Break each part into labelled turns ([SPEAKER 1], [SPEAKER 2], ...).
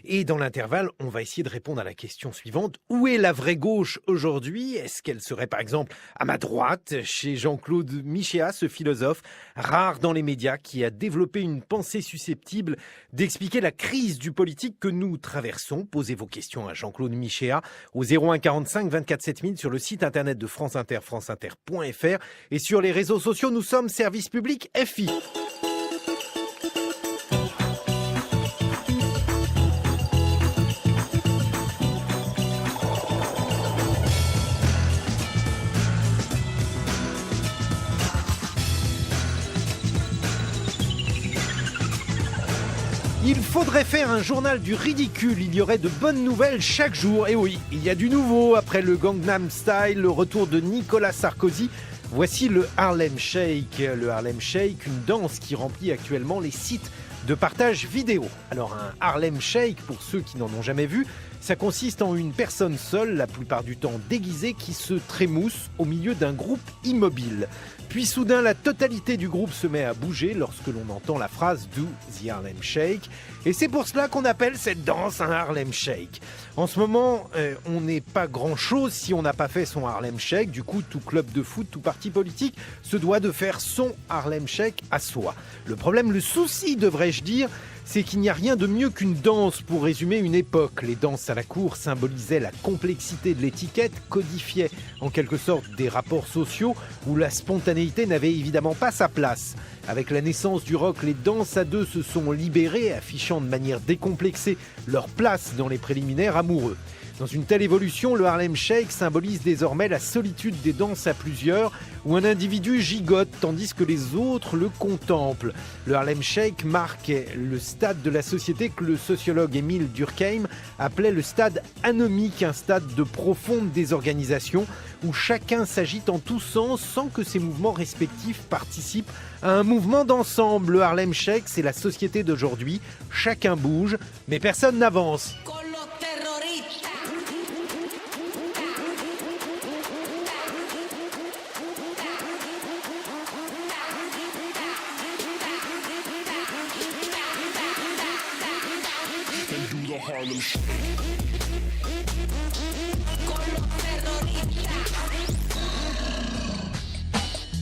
[SPEAKER 1] Et dans l'intervalle, on va essayer de répondre à la question suivante. Où est la vraie gauche aujourd'hui? Est-ce qu'elle serait par exemple à ma droite, chez Jean-Claude Michéa, ce philosophe rare dans les médias qui a développé une pensée susceptible d'expliquer la crise du politique que nous traversons? Posez vos questions à Jean-Claude Michéa au 01 45 24 7000 sur le site internet de France Inter, franceinter.fr, et sur les réseaux sociaux, nous sommes Service Public FI. Il faudrait faire un journal du ridicule, il y aurait de bonnes nouvelles chaque jour. Et oui, il y a du nouveau après le Gangnam Style, le retour de Nicolas Sarkozy. Voici le Harlem Shake. Le Harlem Shake, une danse qui remplit actuellement les sites de partage vidéo. Alors un Harlem Shake, pour ceux qui n'en ont jamais vu, ça consiste en une personne seule, la plupart du temps déguisée, qui se trémousse au milieu d'un groupe immobile. Puis soudain, la totalité du groupe se met à bouger lorsque l'on entend la phrase « Do the Harlem Shake ». Et c'est pour cela qu'on appelle cette danse un Harlem Shake. En ce moment, on n'est pas grand-chose si on n'a pas fait son Harlem Shake. Du coup, tout club de foot, tout parti politique se doit de faire son Harlem Shake à soi. Le problème, le souci, devrais-je dire, c'est qu'il n'y a rien de mieux qu'une danse pour résumer une époque. Les danses à la cour symbolisaient la complexité de l'étiquette, codifiaient en quelque sorte des rapports sociaux où la spontanéité n'avait évidemment pas sa place. Avec la naissance du rock, les danses à deux se sont libérées, affichant de manière décomplexée leur place dans les préliminaires amoureux. Dans une telle évolution, le Harlem Shake symbolise désormais la solitude des danses à plusieurs, où un individu gigote tandis que les autres le contemplent. Le Harlem Shake marque le stade de la société que le sociologue Émile Durkheim appelait le stade anomique, un stade de profonde désorganisation, où chacun s'agite en tous sens sans que ses mouvements respectifs participent à un mouvement d'ensemble. Le Harlem Shake, c'est la société d'aujourd'hui. Chacun bouge, mais personne n'avance.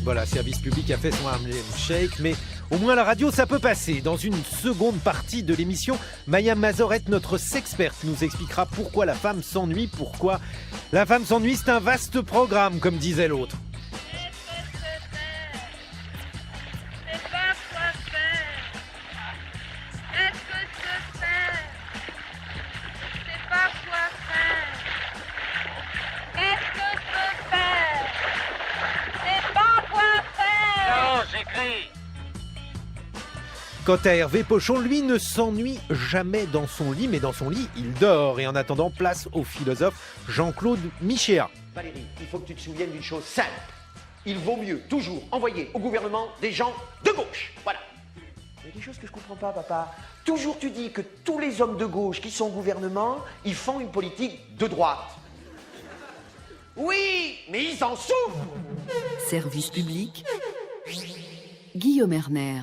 [SPEAKER 1] Voilà, Service Public a fait son Harlem Shake, mais au moins la radio, ça peut passer. Dans une seconde partie de l'émission, Maya Mazorette, notre sexperte, nous expliquera pourquoi la femme s'ennuie. Pourquoi la femme s'ennuie, c'est un vaste programme, comme disait l'autre. Quant à Hervé Pochon, lui ne s'ennuie jamais dans son lit, mais dans son lit, il dort. Et en attendant, place au philosophe Jean-Claude Michéa.
[SPEAKER 2] Valérie, il faut que tu te souviennes d'une chose simple. Il vaut mieux toujours envoyer au gouvernement des gens de gauche. Voilà. Il y a des choses que je comprends pas, papa. Toujours tu dis que tous les hommes de gauche qui sont au gouvernement, ils font une politique de droite. Oui, mais ils en souffrent.
[SPEAKER 3] Service public, Guillaume Erner.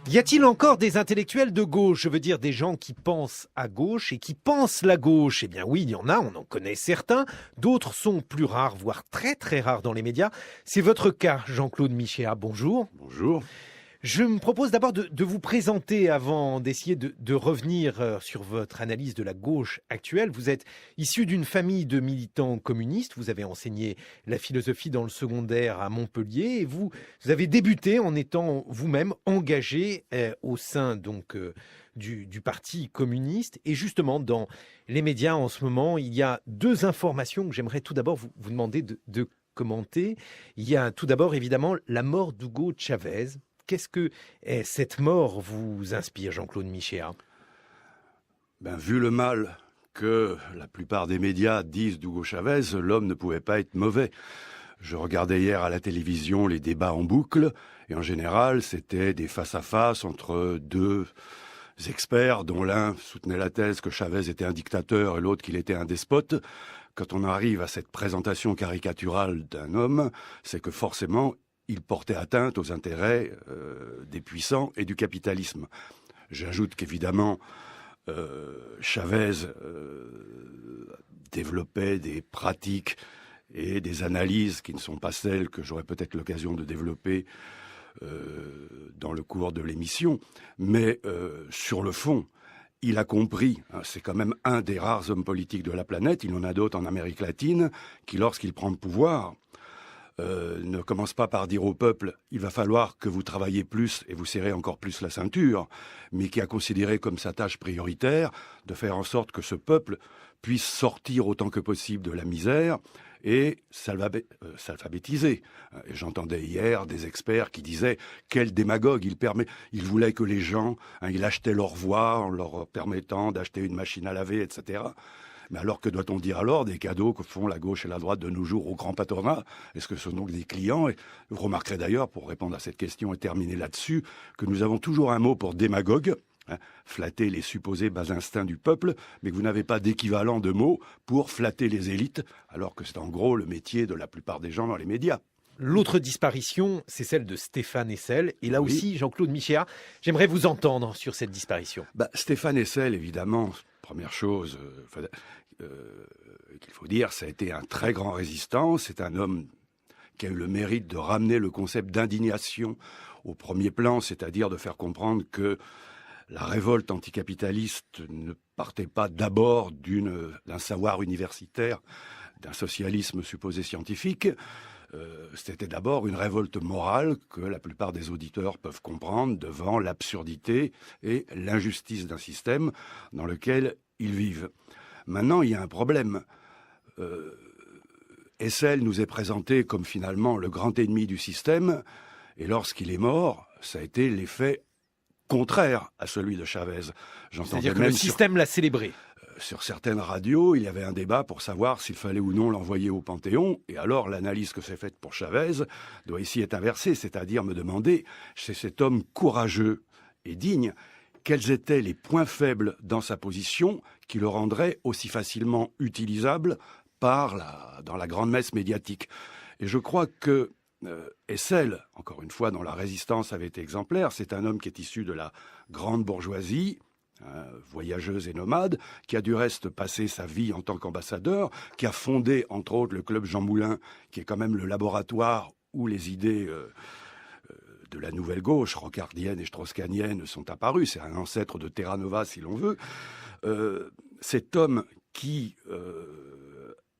[SPEAKER 1] Y a-t-il encore des intellectuels de gauche? Je veux dire des gens qui pensent à gauche et qui pensent la gauche. Eh bien oui, il y en a, on en connaît certains. D'autres sont plus rares, voire très très rares dans les médias. C'est votre cas, Jean-Claude Michéa. Bonjour.
[SPEAKER 4] Bonjour.
[SPEAKER 1] Je me propose d'abord de vous présenter avant d'essayer de revenir sur votre analyse de la gauche actuelle. Vous êtes issu d'une famille de militants communistes. Vous avez enseigné la philosophie dans le secondaire à Montpellier et vous avez débuté en étant vous-même engagé au sein donc du Parti communiste. Et justement, dans les médias en ce moment, il y a deux informations que j'aimerais tout d'abord vous demander de commenter. Il y a tout d'abord évidemment la mort d'Hugo Chavez. Qu'est-ce que cette mort vous inspire, Jean-Claude Michéa?
[SPEAKER 4] Vu le mal que la plupart des médias disent d'Hugo Chavez, l'homme ne pouvait pas être mauvais. Je regardais hier à la télévision les débats en boucle, et en général, c'était des face-à-face entre deux experts, dont l'un soutenait la thèse que Chavez était un dictateur et l'autre qu'il était un despote. Quand on arrive à cette présentation caricaturale d'un homme, c'est que forcément, il portait atteinte aux intérêts des puissants et du capitalisme. J'ajoute qu'évidemment, Chavez développait des pratiques et des analyses qui ne sont pas celles que j'aurai peut-être l'occasion de développer dans le cours de l'émission. Mais sur le fond, il a compris, hein, c'est quand même un des rares hommes politiques de la planète, il y en a d'autres en Amérique latine, qui lorsqu'il prend le pouvoir, ne commence pas par dire au peuple « il va falloir que vous travaillez plus et vous serrez encore plus la ceinture », mais qui a considéré comme sa tâche prioritaire de faire en sorte que ce peuple puisse sortir autant que possible de la misère et s'alphabétiser. Et j'entendais hier des experts qui disaient « quel démagogue, il voulait que les gens, il achetait leur voix en leur permettant d'acheter une machine à laver, etc. » Mais alors, que doit-on dire alors des cadeaux que font la gauche et la droite de nos jours au grand patronat? Est-ce que ce sont donc des clients? Et vous remarquerez d'ailleurs, pour répondre à cette question et terminer là-dessus, que nous avons toujours un mot pour démagogue, hein, flatter les supposés bas instincts du peuple, mais que vous n'avez pas d'équivalent de mot pour flatter les élites, alors que c'est en gros le métier de la plupart des gens dans les médias.
[SPEAKER 1] L'autre disparition, c'est celle de Stéphane Hessel. Et là
[SPEAKER 4] Oui.
[SPEAKER 1] aussi, Jean-Claude Michéa, j'aimerais vous entendre sur cette disparition.
[SPEAKER 4] Stéphane Hessel, évidemment, première chose qu'il faut dire, ça a été un très grand résistant. C'est un homme qui a eu le mérite de ramener le concept d'indignation au premier plan, c'est-à-dire de faire comprendre que la révolte anticapitaliste ne partait pas d'abord d'un savoir universitaire, d'un socialisme supposé scientifique. C'était d'abord une révolte morale que la plupart des auditeurs peuvent comprendre devant l'absurdité et l'injustice d'un système dans lequel ils vivent. Maintenant, il y a un problème. Hessel nous est présenté comme finalement le grand ennemi du système, et lorsqu'il est mort, ça a été l'effet contraire à celui de Chavez.
[SPEAKER 1] C'est-à-dire que le système l'a célébré.
[SPEAKER 4] Sur certaines radios, il y avait un débat pour savoir s'il fallait ou non l'envoyer au Panthéon. Et alors, l'analyse que s'est faite pour Chavez doit ici être inversée, c'est-à-dire me demander, chez cet homme courageux et digne, quels étaient les points faibles dans sa position qui le rendraient aussi facilement utilisable dans la grande messe médiatique. Et je crois que Hessel, encore une fois, dont la résistance avait été exemplaire, c'est un homme qui est issu de la grande bourgeoisie, voyageuse et nomade, qui a du reste passé sa vie en tant qu'ambassadeur, qui a fondé, entre autres, le club Jean Moulin, qui est quand même le laboratoire où les idées de la nouvelle gauche, rocardienne et strauss-kahnienne, sont apparues. C'est un ancêtre de Terra Nova, si l'on veut. Cet homme qui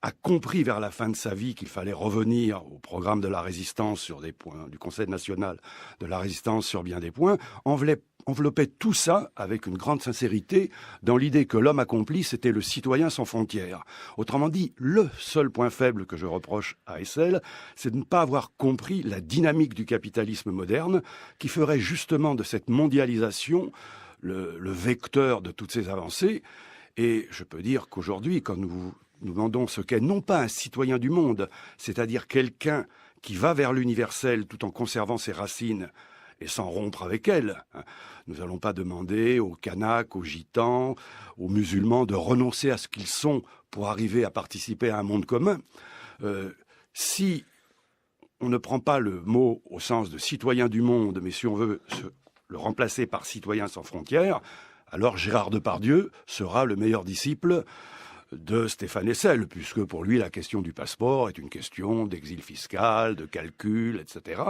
[SPEAKER 4] a compris vers la fin de sa vie qu'il fallait revenir au programme de la résistance sur des points, du Conseil national de la résistance sur bien des points, enveloppait tout ça avec une grande sincérité dans l'idée que l'homme accompli, c'était le citoyen sans frontières. Autrement dit, le seul point faible que je reproche à Hessel, c'est de ne pas avoir compris la dynamique du capitalisme moderne qui ferait justement de cette mondialisation le vecteur de toutes ces avancées. Et je peux dire qu'aujourd'hui, quand nous demandons ce qu'est non pas un citoyen du monde, c'est-à-dire quelqu'un qui va vers l'universel tout en conservant ses racines et sans rompre avec elles. Nous n'allons pas demander aux Kanaks, aux Gitans, aux musulmans de renoncer à ce qu'ils sont pour arriver à participer à un monde commun. Si on ne prend pas le mot au sens de citoyen du monde, mais si on veut le remplacer par citoyen sans frontières, alors Gérard Depardieu sera le meilleur disciple de Stéphane Hessel, puisque pour lui, la question du passeport est une question d'exil fiscal, de calcul, etc.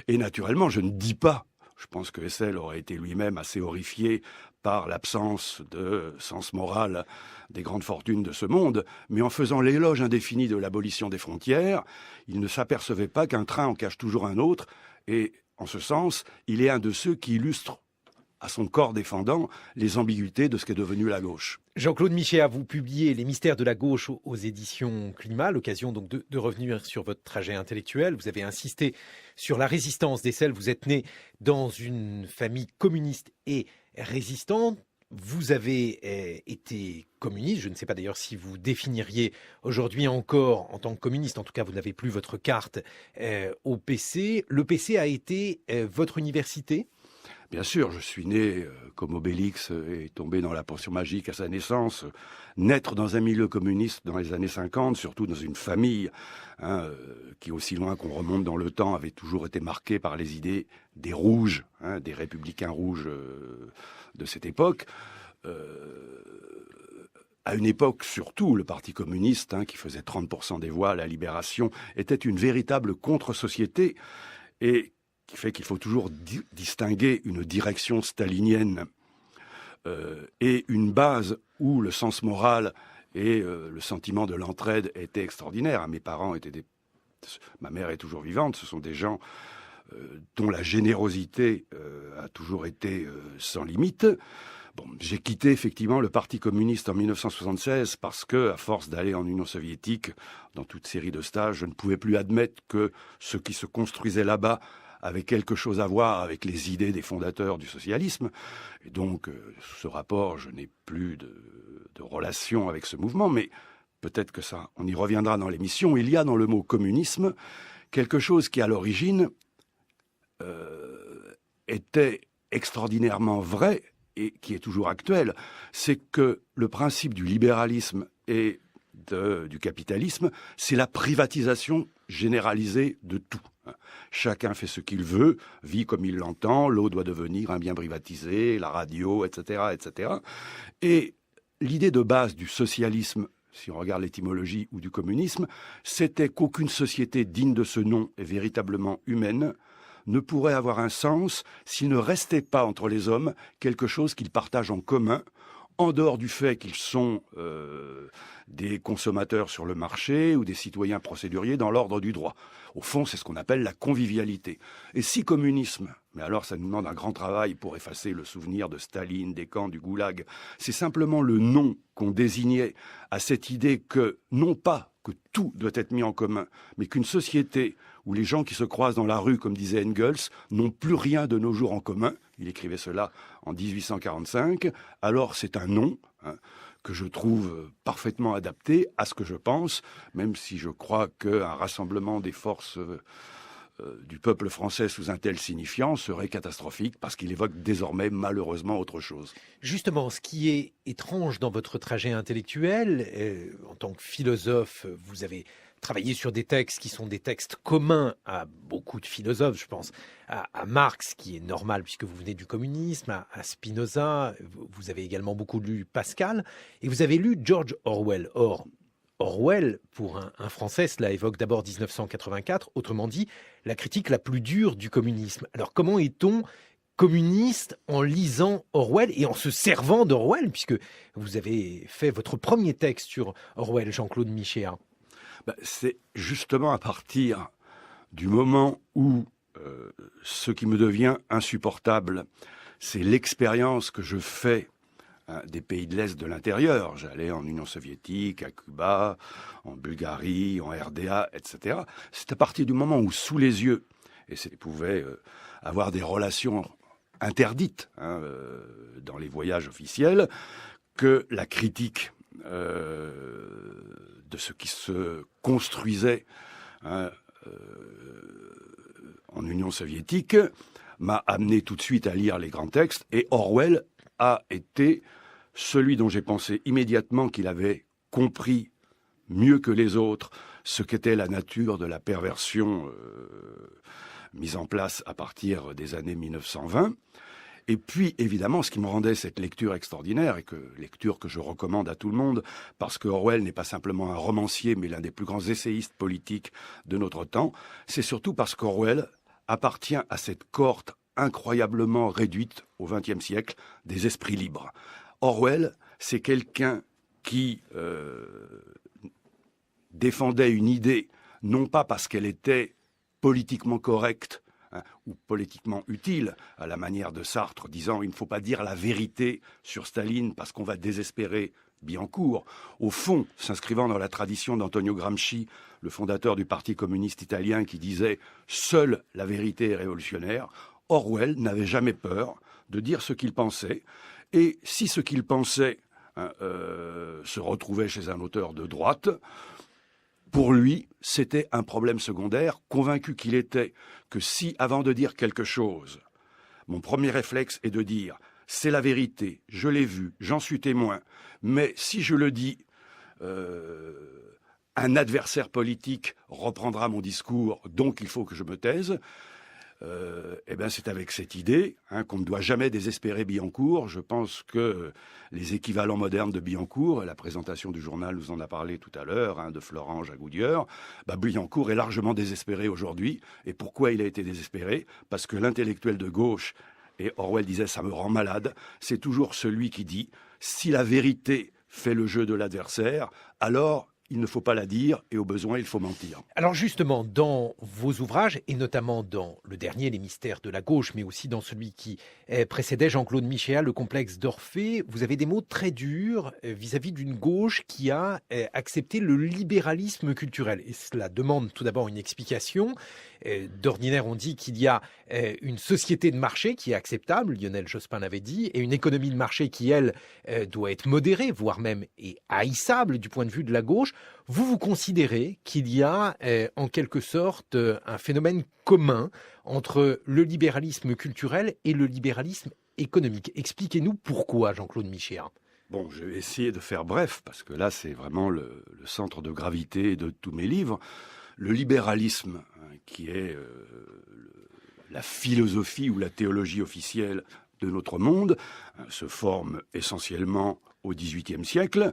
[SPEAKER 4] Et naturellement, je ne dis pas, je pense que Hessel aurait été lui-même assez horrifié par l'absence de sens moral des grandes fortunes de ce monde, mais en faisant l'éloge indéfini de l'abolition des frontières, il ne s'apercevait pas qu'un train en cache toujours un autre, et en ce sens, il est un de ceux qui illustrent à son corps défendant les ambiguïtés de ce qu'est devenu la gauche.
[SPEAKER 1] Jean-Claude Michéa, vous publiez Les mystères de la gauche aux éditions Climat, l'occasion donc de revenir sur votre trajet intellectuel. Vous avez insisté sur la résistance d'Hessel. Vous êtes né dans une famille communiste et résistante. Vous avez été communiste. Je ne sais pas d'ailleurs si vous définiriez aujourd'hui encore en tant que communiste. En tout cas, vous n'avez plus votre carte au PC. Le PC a été votre université ?
[SPEAKER 4] Bien sûr, je suis né comme Obélix et tombé dans la potion magique à sa naissance. Naître dans un milieu communiste dans les années 50, surtout dans une famille qui, aussi loin qu'on remonte dans le temps, avait toujours été marquée par les idées des rouges, des républicains rouges de cette époque. à une époque, surtout, le Parti communiste, qui faisait 30% des voix à la Libération, était une véritable contre-société et qui fait qu'il faut toujours distinguer une direction stalinienne et une base où le sens moral et le sentiment de l'entraide étaient extraordinaires. Mes parents étaient ma mère est toujours vivante, ce sont des gens dont la générosité a toujours été sans limite. Bon, j'ai quitté effectivement le Parti communiste en 1976 parce que, à force d'aller en Union soviétique, dans toute série de stages, je ne pouvais plus admettre que ce qui se construisait là-bas avait quelque chose à voir avec les idées des fondateurs du socialisme. Et donc, sous ce rapport, je n'ai plus de relation avec ce mouvement, mais peut-être que ça, on y reviendra dans l'émission. Il y a dans le mot communisme quelque chose qui, à l'origine, était extraordinairement vrai et qui est toujours actuel, c'est que le principe du libéralisme et du capitalisme, c'est la privatisation généralisée de tout. Chacun fait ce qu'il veut, vit comme il l'entend, l'eau doit devenir un bien privatisé, la radio, etc., etc. Et l'idée de base du socialisme, si on regarde l'étymologie, ou du communisme, c'était qu'aucune société digne de ce nom et véritablement humaine ne pourrait avoir un sens s'il ne restait pas entre les hommes quelque chose qu'ils partagent en commun, en dehors du fait qu'ils sont des consommateurs sur le marché ou des citoyens procéduriers dans l'ordre du droit. Au fond, c'est ce qu'on appelle la convivialité. Et si communisme, mais alors ça nous demande un grand travail pour effacer le souvenir de Staline, des camps, du goulag, c'est simplement le nom qu'on désignait à cette idée que, non pas que tout doit être mis en commun, mais qu'une société où les gens qui se croisent dans la rue, comme disait Engels, n'ont plus rien de nos jours en commun, il écrivait cela en 1845, alors c'est un nom que je trouve parfaitement adapté à ce que je pense, même si je crois qu'un rassemblement des forces du peuple français sous un tel signifiant serait catastrophique, parce qu'il évoque désormais malheureusement autre chose.
[SPEAKER 1] Justement, ce qui est étrange dans votre trajet intellectuel, en tant que philosophe, vous avez travaillé sur des textes qui sont des textes communs à beaucoup de philosophes, je pense à Marx, qui est normal puisque vous venez du communisme, à Spinoza, vous avez également beaucoup lu Pascal, et vous avez lu George Orwell. Or, Orwell, pour un Français, cela évoque d'abord 1984, autrement dit, la critique la plus dure du communisme. Alors comment est-on communiste en lisant Orwell et en se servant d'Orwell, puisque vous avez fait votre premier texte sur Orwell, Jean-Claude Michéa?
[SPEAKER 4] C'est justement à partir du moment où ce qui me devient insupportable, c'est l'expérience que je fais des pays de l'Est de l'intérieur. J'allais en Union soviétique, à Cuba, en Bulgarie, en RDA, etc. C'est à partir du moment où, sous les yeux, et ça pouvait avoir des relations interdites dans les voyages officiels, que la critique de ce qui se construisait en Union soviétique m'a amené tout de suite à lire les grands textes, et Orwell a été celui dont j'ai pensé immédiatement qu'il avait compris mieux que les autres ce qu'était la nature de la perversion mise en place à partir des années 1920. Et puis, évidemment, ce qui me rendait cette lecture extraordinaire, et lecture que je recommande à tout le monde, parce que Orwell n'est pas simplement un romancier, mais l'un des plus grands essayistes politiques de notre temps, c'est surtout parce qu'Orwell appartient à cette cohorte incroyablement réduite au XXe siècle des esprits libres. Orwell, c'est quelqu'un qui défendait une idée, non pas parce qu'elle était politiquement correcte, ou politiquement utile, à la manière de Sartre, disant « il ne faut pas dire la vérité sur Staline parce qu'on va désespérer Billancourt ». Au fond, s'inscrivant dans la tradition d'Antonio Gramsci, le fondateur du Parti communiste italien, qui disait « seule la vérité est révolutionnaire », Orwell n'avait jamais peur de dire ce qu'il pensait. Et si ce qu'il pensait se retrouvait chez un auteur de droite, pour lui, c'était un problème secondaire, convaincu qu'il était que si, avant de dire quelque chose, mon premier réflexe est de dire « c'est la vérité, je l'ai vu, j'en suis témoin », mais si je le dis, un adversaire politique reprendra mon discours, donc il faut que je me taise, c'est avec cette idée qu'on ne doit jamais désespérer Billancourt. Je pense que les équivalents modernes de Billancourt, la présentation du journal nous en a parlé tout à l'heure, de Florange à Goudieur, Billancourt est largement désespéré aujourd'hui. Et pourquoi il a été désespéré ? Parce que l'intellectuel de gauche, et Orwell disait « ça me rend malade », c'est toujours celui qui dit « si la vérité fait le jeu de l'adversaire, alors il ne faut pas la dire et au besoin il faut mentir ».
[SPEAKER 1] Alors justement, dans vos ouvrages, et notamment dans le dernier, Les mystères de la gauche, mais aussi dans celui qui précédait, Jean-Claude Michéa, Le complexe d'Orphée, vous avez des mots très durs vis-à-vis d'une gauche qui a accepté le libéralisme culturel. Et cela demande tout d'abord une explication. D'ordinaire, on dit qu'il y a une société de marché qui est acceptable, Lionel Jospin l'avait dit, et une économie de marché qui, elle, doit être modérée, voire même est haïssable du point de vue de la gauche. Vous considérez qu'il y a en quelque sorte un phénomène commun entre le libéralisme culturel et le libéralisme économique. Expliquez-nous pourquoi, Jean-Claude Michéa.
[SPEAKER 4] Bon, je vais essayer de faire bref, parce que là, c'est vraiment le centre de gravité de tous mes livres. Le libéralisme, qui est la philosophie ou la théologie officielle de notre monde, se forme essentiellement au XVIIIe siècle.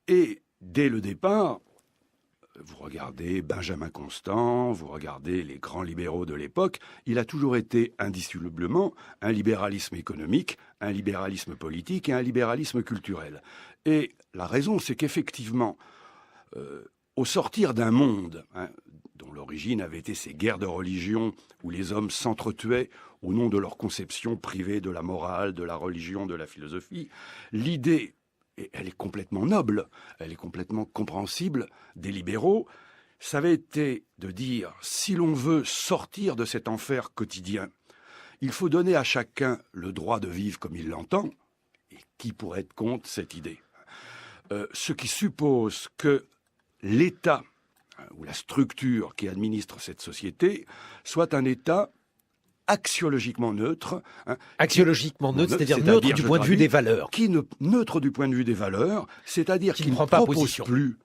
[SPEAKER 4] Et dès le départ, vous regardez Benjamin Constant, vous regardez les grands libéraux de l'époque, il a toujours été indissolublement un libéralisme économique, un libéralisme politique et un libéralisme culturel. Et la raison, c'est qu'effectivement, au sortir d'un monde dont l'origine avait été ces guerres de religion où les hommes s'entretuaient au nom de leur conception privée de la morale, de la religion, de la philosophie, l'idée, et elle est complètement noble, elle est complètement compréhensible, des libéraux, ça avait été de dire, si l'on veut sortir de cet enfer quotidien, il faut donner à chacun le droit de vivre comme il l'entend, et qui pourrait être contre cette idée ? Ce qui suppose que l'État, ou la structure qui administre cette société, soit un État axiologiquement neutre.
[SPEAKER 1] Axiologiquement neutre, c'est-à-dire neutre du point de vue des valeurs.
[SPEAKER 4] Neutre du point de vue des valeurs, c'est-à-dire qu'il ne propose plus,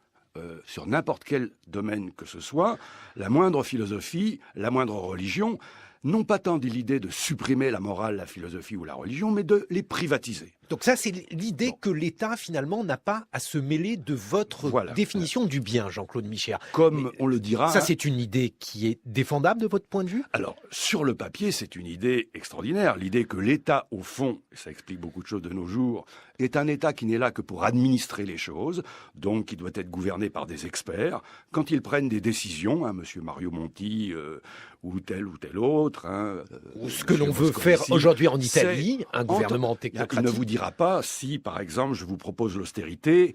[SPEAKER 4] sur n'importe quel domaine que ce soit, la moindre philosophie, la moindre religion, non pas tant de l'idée de supprimer la morale, la philosophie ou la religion, mais de les privatiser.
[SPEAKER 1] Donc ça, c'est l'idée que l'État, finalement, n'a pas à se mêler de votre définition du bien, Jean-Claude Michéa.
[SPEAKER 4] Comme on le dira...
[SPEAKER 1] Ça, c'est une idée qui est défendable de votre point de vue ?
[SPEAKER 4] Alors, sur le papier, c'est une idée extraordinaire. L'idée que l'État, au fond, et ça explique beaucoup de choses de nos jours, est un État qui n'est là que pour administrer les choses, donc qui doit être gouverné par des experts. Quand ils prennent des décisions, monsieur Mario Monti ou tel autre...
[SPEAKER 1] ou ce que l'on veut faire aujourd'hui en Italie, un gouvernement technocratique.
[SPEAKER 4] Il ne vous dira pas si, par exemple, je vous propose l'austérité,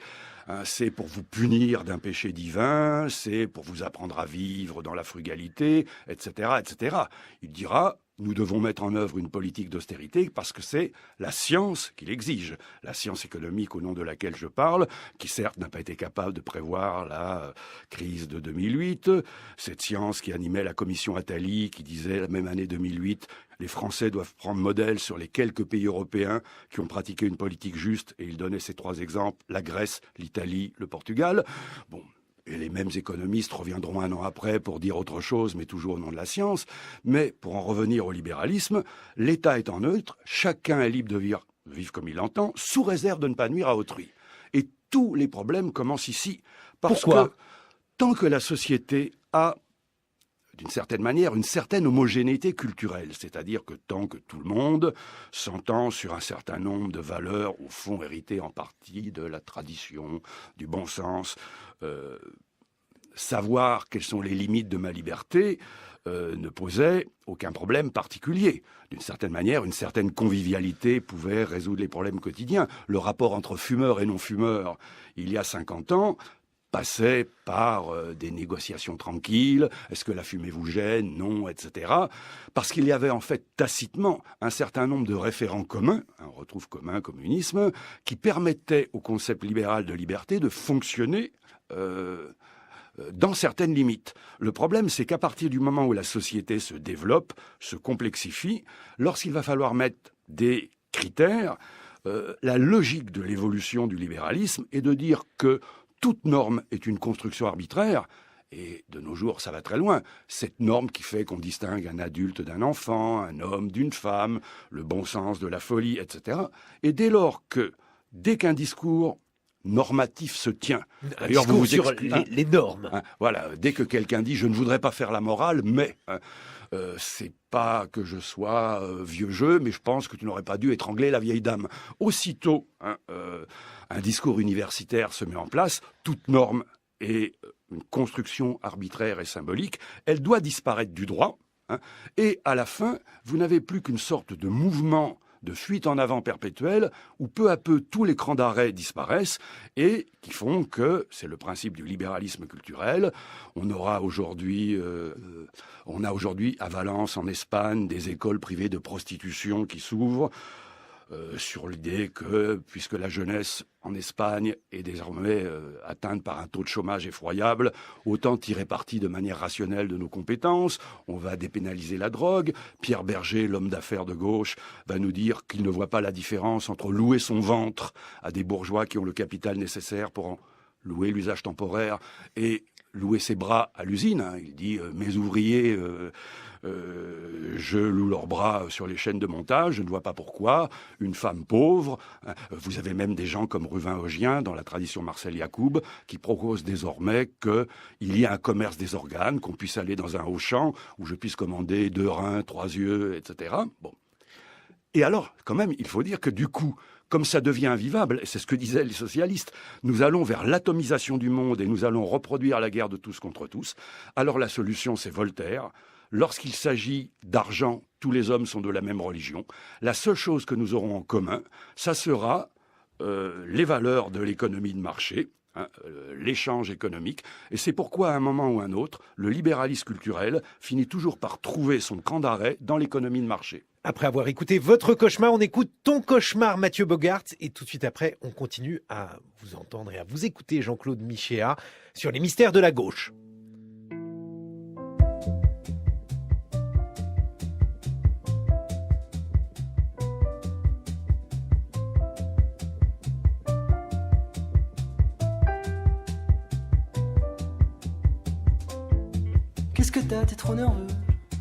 [SPEAKER 4] c'est pour vous punir d'un péché divin, c'est pour vous apprendre à vivre dans la frugalité, etc., etc. Il dira, nous devons mettre en œuvre une politique d'austérité parce que c'est la science qui l'exige. La science économique au nom de laquelle je parle, qui certes n'a pas été capable de prévoir la crise de 2008, cette science qui animait la commission Attali, qui disait la même année 2008, les Français doivent prendre modèle sur les quelques pays européens qui ont pratiqué une politique juste, et il donnait ces 3 exemples, la Grèce, l'Italie, le Portugal. Bon. Et les mêmes économistes reviendront un an après pour dire autre chose, mais toujours au nom de la science. Mais pour en revenir au libéralisme, l'État étant neutre, chacun est libre de vivre comme il l'entend, sous réserve de ne pas nuire à autrui. Et tous les problèmes commencent ici. Parce que tant que la société a, d'une certaine manière, une certaine homogénéité culturelle, c'est-à-dire que tant que tout le monde s'entend sur un certain nombre de valeurs, au fond héritées en partie de la tradition, du bon sens, savoir quelles sont les limites de ma liberté ne posait aucun problème particulier. D'une certaine manière, une certaine convivialité pouvait résoudre les problèmes quotidiens. Le rapport entre fumeurs et non-fumeurs, il y a 50 ans, passait par des négociations tranquilles. Est-ce que la fumée vous gêne ? Non, etc. Parce qu'il y avait en fait tacitement un certain nombre de référents communs, on retrouve commun, communisme, qui permettaient au concept libéral de liberté de fonctionner dans certaines limites. Le problème, c'est qu'à partir du moment où la société se développe, se complexifie, lorsqu'il va falloir mettre des critères, la logique de l'évolution du libéralisme est de dire que toute norme est une construction arbitraire Et de nos jours, ça va très loin. Cette norme qui fait qu'on distingue un adulte d'un enfant, un homme d'une femme, le bon sens de la folie, etc. Et dès qu'un discours normatif se tient,
[SPEAKER 1] Un
[SPEAKER 4] d'ailleurs,
[SPEAKER 1] discours
[SPEAKER 4] vous
[SPEAKER 1] sur
[SPEAKER 4] excluez,
[SPEAKER 1] les normes.
[SPEAKER 4] voilà, dès que quelqu'un dit « je ne voudrais pas faire la morale, mais c'est pas que je sois vieux jeu, mais je pense que tu n'aurais pas dû étrangler la vieille dame ». Aussitôt, un discours universitaire se met en place, toute norme est une construction arbitraire et symbolique, elle doit disparaître du droit, et à la fin, vous n'avez plus qu'une sorte de mouvement de fuite en avant perpétuelle où peu à peu tous les crans d'arrêt disparaissent et qui font que, c'est le principe du libéralisme culturel, on a aujourd'hui à Valence en Espagne des écoles privées de prostitution qui s'ouvrent sur l'idée que, puisque la jeunesse en Espagne est désormais atteinte par un taux de chômage effroyable, autant tirer parti de manière rationnelle de nos compétences, on va dépénaliser la drogue. Pierre Berger, l'homme d'affaires de gauche, va nous dire qu'il ne voit pas la différence entre louer son ventre à des bourgeois qui ont le capital nécessaire pour en louer l'usage temporaire et louer ses bras à l'usine. Il dit mes ouvriers, je loue leurs bras sur les chaînes de montage, je ne vois pas pourquoi. Une femme pauvre, vous avez même des gens comme Ruvin-Augien dans la tradition Marcel Yacoub qui proposent désormais qu'il y ait un commerce des organes, qu'on puisse aller dans un Auchan où je puisse commander 2 reins, 3 yeux, etc. Bon. Et alors, quand même, il faut dire que du coup, comme ça devient invivable, et c'est ce que disaient les socialistes, nous allons vers l'atomisation du monde et nous allons reproduire la guerre de tous contre tous. Alors la solution, c'est Voltaire. Lorsqu'il s'agit d'argent, tous les hommes sont de la même religion. La seule chose que nous aurons en commun, ça sera les valeurs de l'économie de marché, l'échange économique. Et c'est pourquoi, à un moment ou à un autre, le libéralisme culturel finit toujours par trouver son camp d'arrêt dans l'économie de marché.
[SPEAKER 1] Après avoir écouté votre cauchemar, on écoute ton cauchemar, Mathieu Bogart. Et tout de suite après, on continue à vous entendre et à vous écouter, Jean-Claude Michéa, sur les mystères de la gauche.
[SPEAKER 5] Qu'est-ce que t'as, t'es trop nerveux,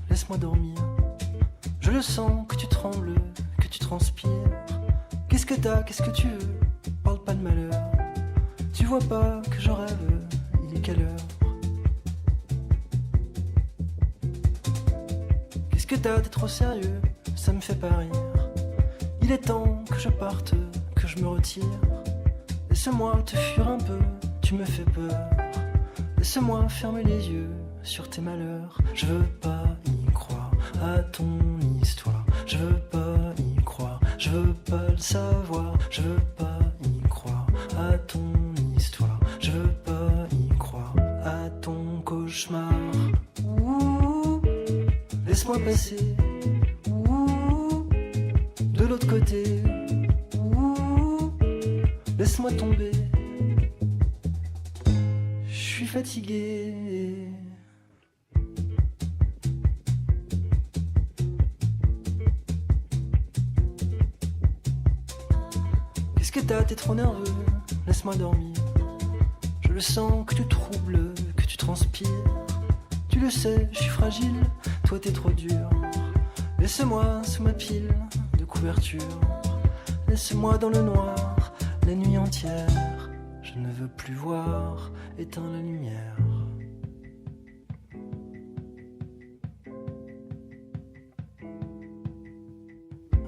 [SPEAKER 5] laisse-moi dormir. Je le sens que tu trembles, que tu transpires. Qu'est-ce que t'as, qu'est-ce que tu veux, parle pas de malheur. Tu vois pas que je rêve, il est quelle heure? Qu'est-ce que t'as, t'es trop sérieux, ça me fait pas rire. Il est temps que je parte, que je me retire. Laisse-moi te fuir un peu, tu me fais peur. Laisse-moi fermer les yeux sur tes malheurs. Je veux pas y croire à ton histoire. Je veux pas y croire, je veux pas le savoir. Je veux pas y croire à ton histoire. Je veux pas y croire à ton cauchemar. Ouh, laisse-moi passer. Ouh, de l'autre côté. Ouh, laisse-moi tomber. Je suis fatigué. Qu'est-ce que t'as, t'es trop nerveux, laisse-moi dormir. Je le sens que tu troubles, que tu transpires. Tu le sais, je suis fragile, toi t'es trop dur. Laisse-moi sous ma pile de couverture. Laisse-moi dans le noir, la nuit entière. Je ne veux plus voir, éteins la lumière.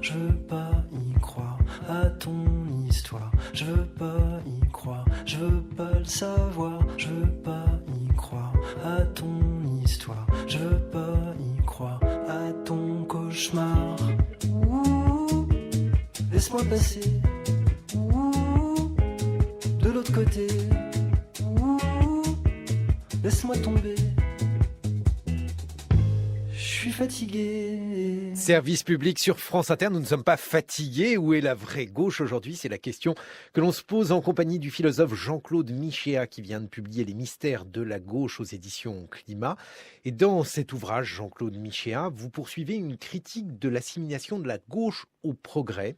[SPEAKER 5] Je veux pas y croire à ton histoire. Je veux pas y croire, je veux pas le savoir. Je veux pas y croire à ton histoire. Je veux pas y croire à ton cauchemar. Ouh, laisse-moi passer. Ouh, de l'autre côté. Ouh, laisse-moi tomber. Je suis fatigué.
[SPEAKER 1] Service public sur France Inter, nous ne sommes pas fatigués. Où est la vraie gauche aujourd'hui? C'est la question que l'on se pose en compagnie du philosophe Jean-Claude Michéa qui vient de publier Les mystères de la gauche aux éditions Climat. Et dans cet ouvrage, Jean-Claude Michéa, vous poursuivez une critique de l'assimilation de la gauche au progrès.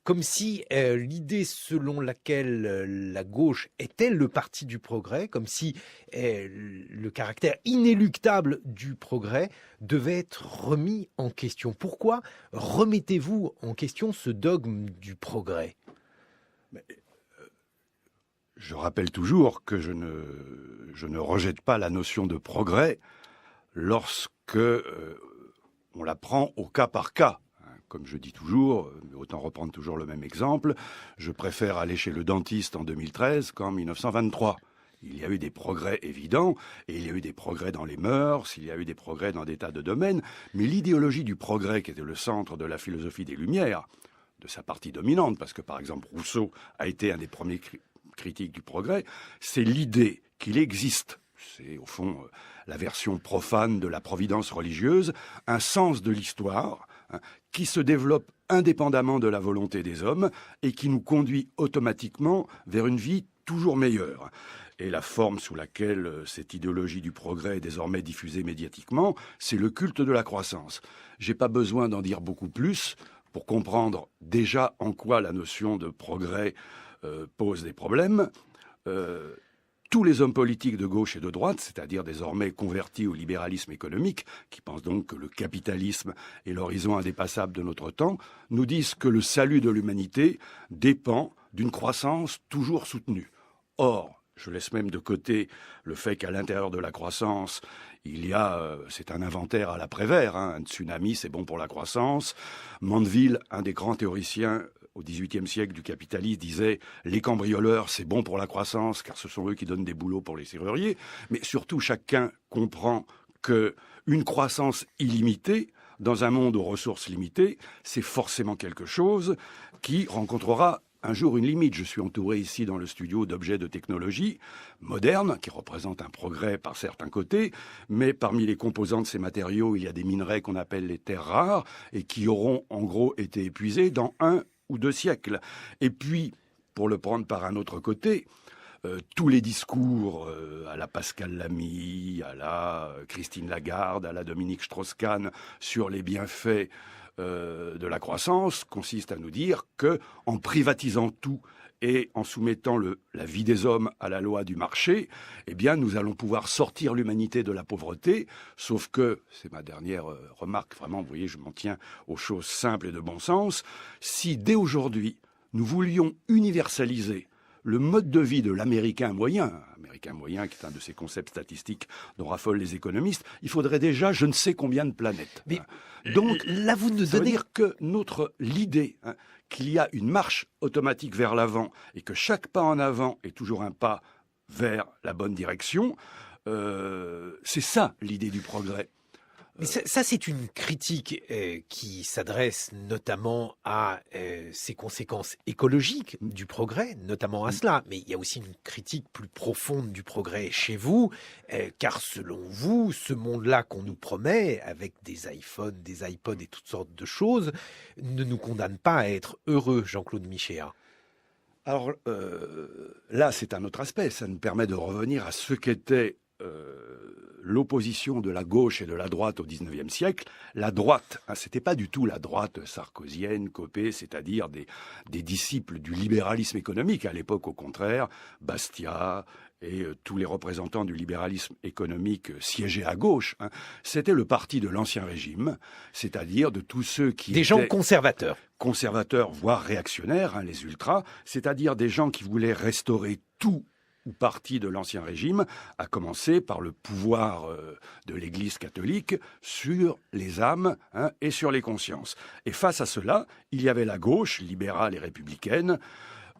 [SPEAKER 1] comme si l'idée selon laquelle la gauche était le parti du progrès, comme si le caractère inéluctable du progrès devait être remis en question. Pourquoi remettez-vous en question ce dogme du progrès ?
[SPEAKER 4] Je rappelle toujours que je ne rejette pas la notion de progrès lorsque on la prend au cas par cas. Comme je dis toujours, autant reprendre toujours le même exemple, je préfère aller chez le dentiste en 2013 qu'en 1923. Il y a eu des progrès évidents, et il y a eu des progrès dans les mœurs, il y a eu des progrès dans des tas de domaines, mais l'idéologie du progrès, qui était le centre de la philosophie des Lumières, de sa partie dominante, parce que par exemple Rousseau a été un des premiers critiques du progrès, c'est l'idée qu'il existe, c'est au fond la version profane de la providence religieuse, un sens de l'histoire qui se développe indépendamment de la volonté des hommes et qui nous conduit automatiquement vers une vie toujours meilleure. Et la forme sous laquelle cette idéologie du progrès est désormais diffusée médiatiquement, c'est le culte de la croissance. J'ai pas besoin d'en dire beaucoup plus pour comprendre déjà en quoi la notion de progrès pose des problèmes. Tous les hommes politiques de gauche et de droite, c'est-à-dire désormais convertis au libéralisme économique, qui pensent donc que le capitalisme est l'horizon indépassable de notre temps, nous disent que le salut de l'humanité dépend d'une croissance toujours soutenue. Or, je laisse même de côté le fait qu'à l'intérieur de la croissance, il y a, c'est un inventaire à la Prévert, un tsunami, c'est bon pour la croissance. Mandeville, un des grands théoriciens au XVIIIe siècle du capitalisme, disait « les cambrioleurs, c'est bon pour la croissance, car ce sont eux qui donnent des boulots pour les serruriers ». Mais surtout, chacun comprend qu'une croissance illimitée, dans un monde aux ressources limitées, c'est forcément quelque chose qui rencontrera un jour une limite. Je suis entouré ici dans le studio d'objets de technologie modernes qui représentent un progrès par certains côtés, mais parmi les composants de ces matériaux, il y a des minerais qu'on appelle les terres rares et qui auront en gros été épuisés dans 1 ou 2 siècles. Et puis, pour le prendre par un autre côté, tous les discours à la Pascal Lamy, à la Christine Lagarde, à la Dominique Strauss-Kahn sur les bienfaits de la croissance consiste à nous dire que, en privatisant tout et en soumettant la vie des hommes à la loi du marché, eh bien, nous allons pouvoir sortir l'humanité de la pauvreté. Sauf que, c'est ma dernière remarque, vraiment, vous voyez, je m'en tiens aux choses simples et de bon sens. Si dès aujourd'hui, nous voulions universaliser le mode de vie de l'Américain moyen qui est un de ces concepts statistiques dont raffolent les économistes, il faudrait déjà je ne sais combien de planètes.
[SPEAKER 1] Mais
[SPEAKER 4] donc,
[SPEAKER 1] là, vous nous
[SPEAKER 4] ça veut
[SPEAKER 1] donnez...
[SPEAKER 4] dire que l'idée qu'il y a une marche automatique vers l'avant et que chaque pas en avant est toujours un pas vers la bonne direction, c'est ça l'idée du progrès.
[SPEAKER 1] Mais ça, c'est une critique qui s'adresse notamment à ces conséquences écologiques du progrès, notamment à cela. Mais il y a aussi une critique plus profonde du progrès chez vous, car selon vous, ce monde-là qu'on nous promet, avec des iPhones, des iPods et toutes sortes de choses, ne nous condamne pas à être heureux, Jean-Claude Michéa.
[SPEAKER 4] Alors là, c'est un autre aspect. Ça nous permet de revenir à ce qu'était l'opposition de la gauche et de la droite au XIXe siècle. La droite, c'était pas du tout la droite sarkozienne, Copé, c'est-à-dire des disciples du libéralisme économique. À l'époque, au contraire, Bastiat et tous les représentants du libéralisme économique siégeaient à gauche. C'était le parti de l'Ancien Régime, c'est-à-dire de tous ceux qui
[SPEAKER 1] Des gens conservateurs.
[SPEAKER 4] Conservateurs, voire réactionnaires, les ultras, c'est-à-dire des gens qui voulaient restaurer tout ou partie de l'Ancien Régime, à commencer par le pouvoir de l'Église catholique sur les âmes et sur les consciences. Et face à cela, il y avait la gauche, libérale et républicaine,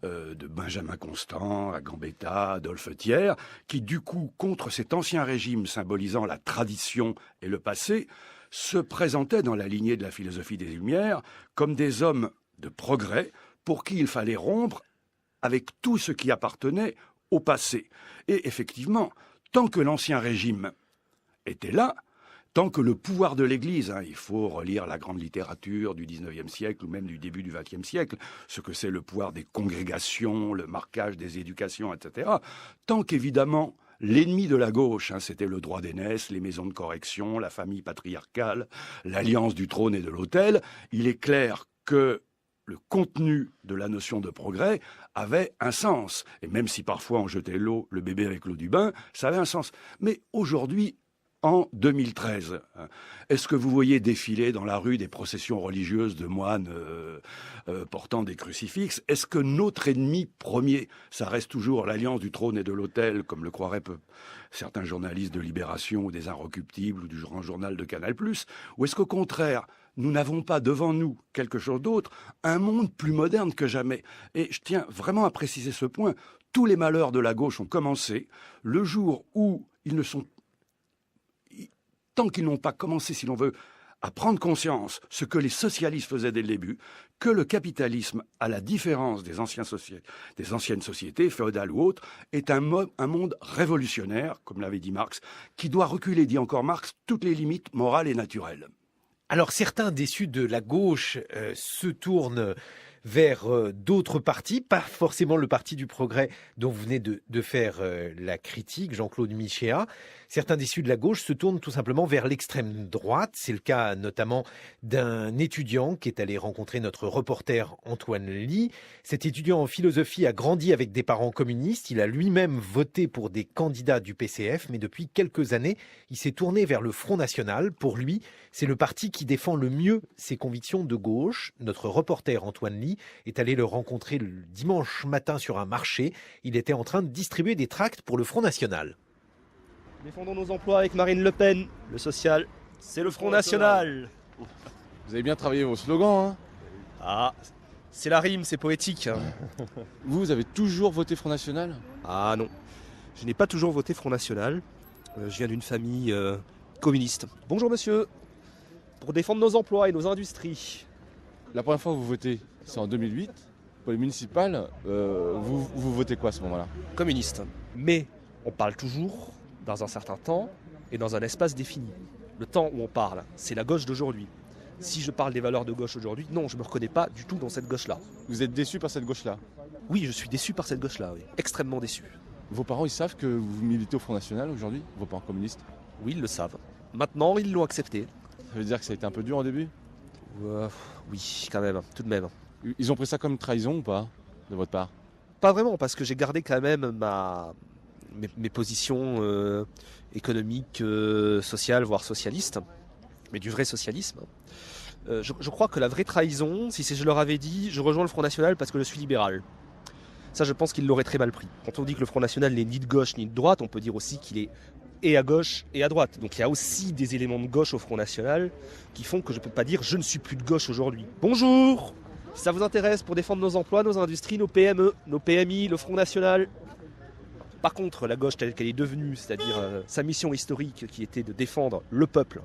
[SPEAKER 4] de Benjamin Constant à Gambetta, Adolphe Thiers, qui du coup, contre cet Ancien Régime symbolisant la tradition et le passé, se présentaient dans la lignée de la philosophie des Lumières comme des hommes de progrès pour qui il fallait rompre avec tout ce qui appartenait au passé. Et effectivement, tant que l'Ancien Régime était là, tant que le pouvoir de l'Église, il faut relire la grande littérature du XIXe siècle ou même du début du XXe siècle, ce que c'est le pouvoir des congrégations, le marquage des éducations, etc., tant qu'évidemment l'ennemi de la gauche, c'était le droit d'aînesse, les maisons de correction, la famille patriarcale, l'alliance du trône et de l'autel, il est clair que le contenu de la notion de progrès avait un sens. Et même si parfois on jetait le bébé avec l'eau du bain, ça avait un sens. Mais aujourd'hui, en 2013, est-ce que vous voyez défiler dans la rue des processions religieuses de moines portant des crucifixes? Est-ce que notre ennemi premier, ça reste toujours l'alliance du trône et de l'autel, comme le croiraient certains journalistes de Libération ou des Inrecuptibles ou du Grand Journal de Canal+, ou est-ce qu'au contraire, nous n'avons pas devant nous quelque chose d'autre, un monde plus moderne que jamais? Et je tiens vraiment à préciser ce point, tous les malheurs de la gauche ont commencé le jour où ils ne sont tant qu'ils n'ont pas commencé, si l'on veut, à prendre conscience, ce que les socialistes faisaient dès le début, que le capitalisme, à la différence des anciennes sociétés, féodales ou autres, est un monde révolutionnaire, comme l'avait dit Marx, qui doit reculer, dit encore Marx, toutes les limites morales et naturelles.
[SPEAKER 1] Alors certains déçus de la gauche se tournent vers d'autres partis, pas forcément le Parti du Progrès dont vous venez de faire la critique, Jean-Claude Michéa. Certains déçus de la gauche se tournent tout simplement vers l'extrême droite. C'est le cas notamment d'un étudiant qui est allé rencontrer notre reporter Antoine Ly. Cet étudiant en philosophie a grandi avec des parents communistes. Il a lui-même voté pour des candidats du PCF, mais depuis quelques années, il s'est tourné vers le Front National. Pour lui, c'est le parti qui défend le mieux ses convictions de gauche. Notre reporter Antoine Ly est allé le rencontrer le dimanche matin sur un marché. Il était en train de distribuer des tracts pour le Front National.
[SPEAKER 6] Défendons nos emplois avec Marine Le Pen. Le social, c'est le Front National.
[SPEAKER 7] Vous avez bien travaillé vos slogans, hein?
[SPEAKER 6] Ah, c'est la rime, c'est poétique.
[SPEAKER 7] Vous avez toujours voté Front National?
[SPEAKER 6] Ah non, je n'ai pas toujours voté Front National. Je viens d'une famille communiste. Bonjour monsieur. Pour défendre nos emplois et nos industries.
[SPEAKER 7] La première fois que vous votez, c'est en 2008. Pour les municipales, vous votez quoi à ce moment-là?
[SPEAKER 6] Communiste. Mais on parle toujours dans un certain temps et dans un espace défini. Le temps où on parle, c'est la gauche d'aujourd'hui. Si je parle des valeurs de gauche aujourd'hui, non, je ne me reconnais pas du tout dans cette gauche-là.
[SPEAKER 7] Vous êtes déçu par cette gauche-là?
[SPEAKER 6] Oui, je suis déçu par cette gauche-là, oui. Extrêmement déçu.
[SPEAKER 7] Vos parents, ils savent que vous militez au Front National aujourd'hui? Vos parents communistes?
[SPEAKER 6] Oui, ils le savent. Maintenant, ils l'ont accepté.
[SPEAKER 7] Ça veut dire que ça a été un peu dur au début?
[SPEAKER 6] Oui, quand même, tout de même.
[SPEAKER 7] Ils ont pris ça comme une trahison ou pas, de votre part?
[SPEAKER 6] Pas vraiment, parce que j'ai gardé quand même mes positions économiques, sociales, voire socialistes, mais du vrai socialisme. Je crois que la vraie trahison, si je leur avais dit « je rejoins le Front National parce que je suis libéral », ça je pense qu'ils l'auraient très mal pris. Quand on dit que le Front National n'est ni de gauche ni de droite, on peut dire aussi qu'il est et à gauche et à droite. Donc il y a aussi des éléments de gauche au Front National qui font que je ne peux pas dire « je ne suis plus de gauche aujourd'hui ». Bonjour! Si ça vous intéresse, pour défendre nos emplois, nos industries, nos PME, nos PMI, le Front National. Par contre, la gauche telle qu'elle est devenue, c'est-à-dire sa mission historique qui était de défendre le peuple,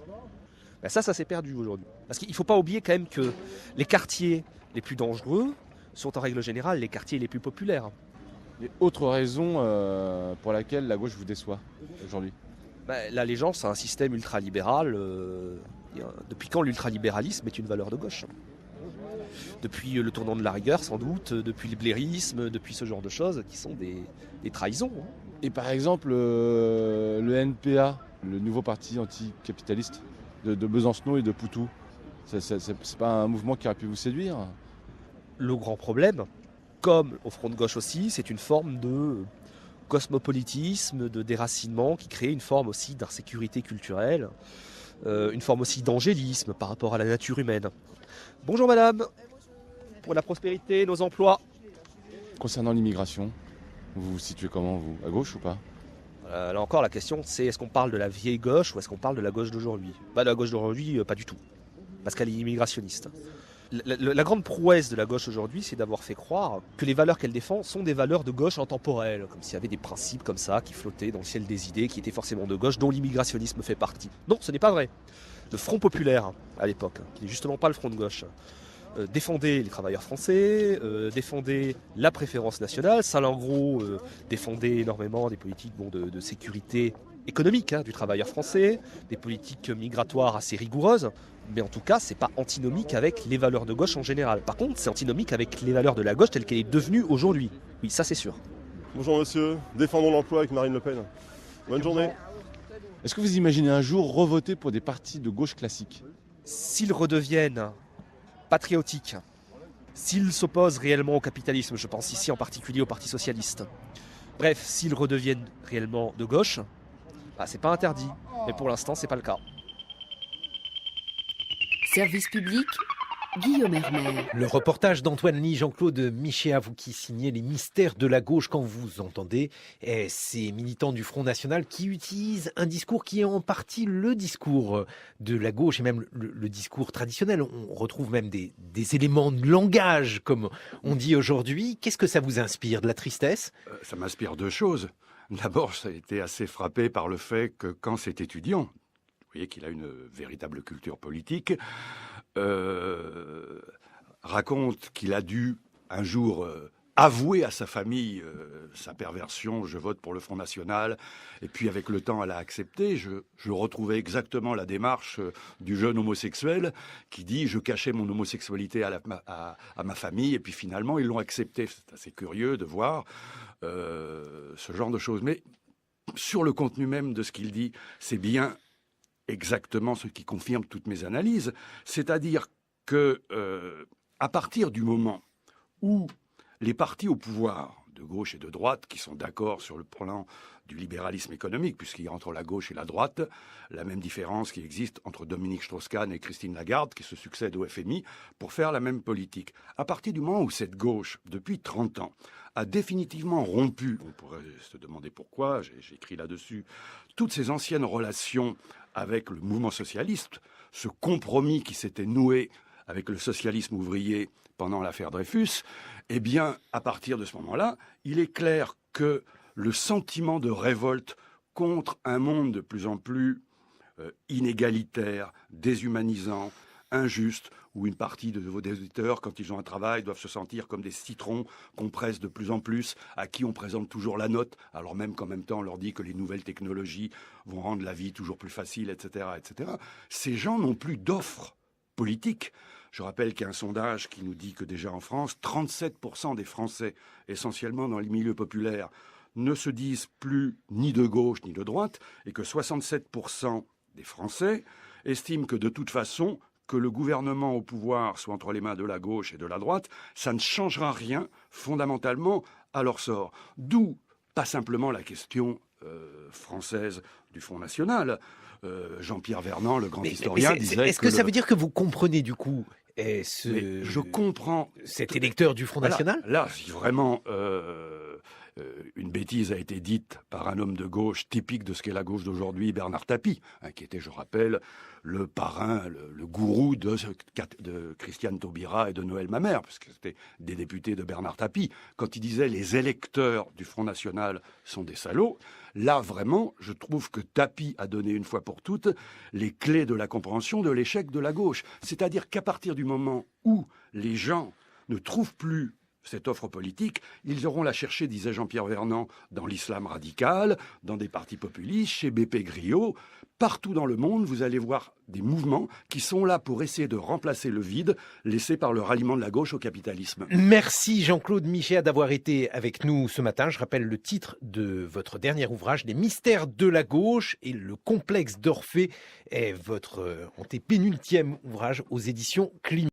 [SPEAKER 6] ben ça s'est perdu aujourd'hui. Parce qu'il ne faut pas oublier quand même que les quartiers les plus dangereux sont en règle générale les quartiers les plus populaires.
[SPEAKER 7] Et autre raison pour laquelle la gauche vous déçoit aujourd'hui?
[SPEAKER 6] Ben, là, les gens, c'est un système ultralibéral. Depuis quand l'ultralibéralisme est une valeur de gauche? Depuis le tournant de la rigueur, sans doute, depuis le blairisme, depuis ce genre de choses qui sont des trahisons.
[SPEAKER 7] Et par exemple, le NPA, le nouveau parti anticapitaliste de Besancenot et de Poutou, c'est pas un mouvement qui aurait pu vous séduire?
[SPEAKER 6] Le grand problème, comme au front de gauche aussi, c'est une forme de cosmopolitisme, de déracinement qui crée une forme aussi d'insécurité culturelle, une forme aussi d'angélisme par rapport à la nature humaine. Bonjour madame, pour la prospérité, nos emplois.
[SPEAKER 7] Concernant l'immigration, vous vous situez comment, vous? À gauche ou pas?
[SPEAKER 6] Là encore, la question c'est est-ce qu'on parle de la vieille gauche ou est-ce qu'on parle de la gauche d'aujourd'hui? Bah, de la gauche d'aujourd'hui, pas du tout, parce qu'elle est immigrationniste. La grande prouesse de la gauche aujourd'hui, c'est d'avoir fait croire que les valeurs qu'elle défend sont des valeurs de gauche intemporelles, comme s'il y avait des principes comme ça qui flottaient dans le ciel des idées, qui étaient forcément de gauche, dont l'immigrationnisme fait partie. Non, ce n'est pas vrai. Le Front populaire, à l'époque, qui n'est justement pas le Front de gauche, défendait les travailleurs français, défendait la préférence nationale. Salengro défendait énormément des politiques de sécurité économique du travailleur français, des politiques migratoires assez rigoureuses. Mais en tout cas, c'est pas antinomique avec les valeurs de gauche en général. Par contre, c'est antinomique avec les valeurs de la gauche telle qu'elle est devenue aujourd'hui. Oui, ça c'est sûr.
[SPEAKER 8] Bonjour monsieur, défendons l'emploi avec Marine Le Pen. Bonne journée.
[SPEAKER 7] Est-ce que vous imaginez un jour revoter pour des partis de gauche classiques?
[SPEAKER 6] S'ils redeviennent patriotiques, s'ils s'opposent réellement au capitalisme, je pense ici en particulier au Parti socialiste, bref, s'ils redeviennent réellement de gauche, c'est pas interdit. Mais pour l'instant, c'est pas le cas.
[SPEAKER 3] Service public, Guillaume Erner.
[SPEAKER 1] Le reportage d'Antoine Ly, Jean-Claude Michéa, vous qui signez les mystères de la gauche quand vous entendez ces militants du Front National qui utilisent un discours qui est en partie le discours de la gauche et même le discours traditionnel. On retrouve même des éléments de langage, comme on dit aujourd'hui. Qu'est-ce que ça vous inspire? De la tristesse?
[SPEAKER 4] Ça m'inspire deux choses. D'abord, ça a été assez frappé par le fait que quand cet étudiant, vous voyez qu'il a une véritable culture politique, raconte qu'il a dû un jour avouer à sa famille sa perversion, je vote pour le Front National, et puis avec le temps elle a accepté. Je retrouvais exactement la démarche du jeune homosexuel qui dit je cachais mon homosexualité à ma famille, et puis finalement ils l'ont accepté. C'est assez curieux de voir ce genre de choses. Mais sur le contenu même de ce qu'il dit, c'est bien exactement ce qui confirme toutes mes analyses, c'est-à-dire que à partir du moment où les partis au pouvoir, de gauche et de droite, qui sont d'accord sur le plan du libéralisme économique, puisqu'il y a entre la gauche et la droite la même différence qui existe entre Dominique Strauss-Kahn et Christine Lagarde, qui se succèdent au FMI, pour faire la même politique. À partir du moment où cette gauche, depuis 30 ans, a définitivement rompu, on pourrait se demander pourquoi, j'ai écrit là-dessus, toutes ces anciennes relations avec le mouvement socialiste, ce compromis qui s'était noué avec le socialisme ouvrier pendant l'affaire Dreyfus, eh bien, à partir de ce moment-là, il est clair que le sentiment de révolte contre un monde de plus en plus inégalitaire, déshumanisant, injuste, où une partie de vos auditeurs, quand ils ont un travail, doivent se sentir comme des citrons qu'on presse de plus en plus, à qui on présente toujours la note, alors même qu'en même temps on leur dit que les nouvelles technologies vont rendre la vie toujours plus facile, etc., etc. Ces gens n'ont plus d'offres politiques. Je rappelle qu'il y a un sondage qui nous dit que déjà en France, 37% des Français, essentiellement dans les milieux populaires, ne se disent plus ni de gauche ni de droite, et que 67% des Français estiment que de toute façon, que le gouvernement au pouvoir soit entre les mains de la gauche et de la droite, ça ne changera rien fondamentalement à leur sort. D'où pas simplement la question française du Front National. Jean-Pierre Vernant, le grand historien, disait
[SPEAKER 1] est-ce que ça veut dire que vous comprenez du coup
[SPEAKER 4] je comprends
[SPEAKER 1] cet électeur du Front National?
[SPEAKER 4] Là, si vraiment une bêtise a été dite par un homme de gauche typique de ce qu'est la gauche d'aujourd'hui, Bernard Tapie, qui était, je rappelle, le parrain, le gourou de Christiane Taubira et de Noël Mamère, parce que c'était des députés de Bernard Tapie. Quand il disait « les électeurs du Front National sont des salauds », là, vraiment, je trouve que Tapie a donné une fois pour toutes les clés de la compréhension de l'échec de la gauche. C'est-à-dire qu'à partir du moment où les gens ne trouvent plus cette offre politique, ils auront la chercher, disait Jean-Pierre Vernant, dans l'islam radical, dans des partis populistes, chez BP Griot. Partout dans le monde, vous allez voir des mouvements qui sont là pour essayer de remplacer le vide laissé par le ralliement de la gauche au capitalisme.
[SPEAKER 1] Merci Jean-Claude Michéa d'avoir été avec nous ce matin. Je rappelle le titre de votre dernier ouvrage, Les mystères de la gauche et le complexe d'Orphée, est votre antépénultième ouvrage aux éditions Climat.